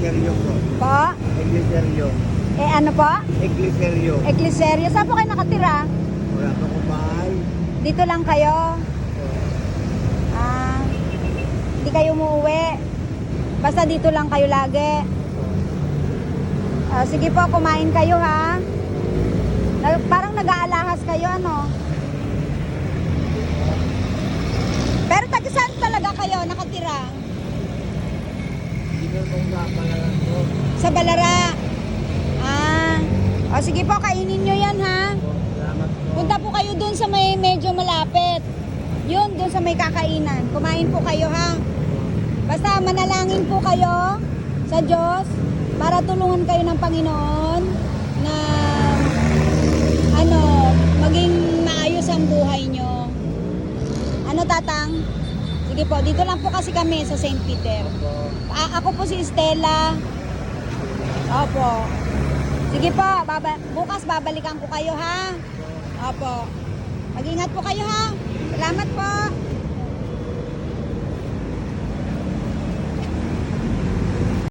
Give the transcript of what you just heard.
Igleseryo po. Po? Igleseryo. Eh ano po? Igleseryo. Igleseryo. Saan po kayo nakatira? Wala pa ko bahay. Dito lang kayo? Ah, hindi kayo umuwi? Basta dito lang kayo lagi? Sige po, kumain kayo ha. Parang nag-aalahas kayo, ano? Pero taga saan talaga kayo nakatira? Dito kong kapalaran ko. Sa Balara. O sige po, kainin nyo yan ha. Salamat po. Punta po kayo dun sa may medyo malapit. Yun, dun sa may kakainan. Kumain po kayo ha. Basta manalangin po kayo sa Diyos para tulungan kayo ng Panginoon na maging maayos ang buhay nyo. Ano tatang? Sige po, dito lang po kasi kami sa St. Peter. Ako po si Stella. Opo. Sige po, bukas babalikan ko kayo ha. Opo. Mag-ingat po kayo ha. Salamat po.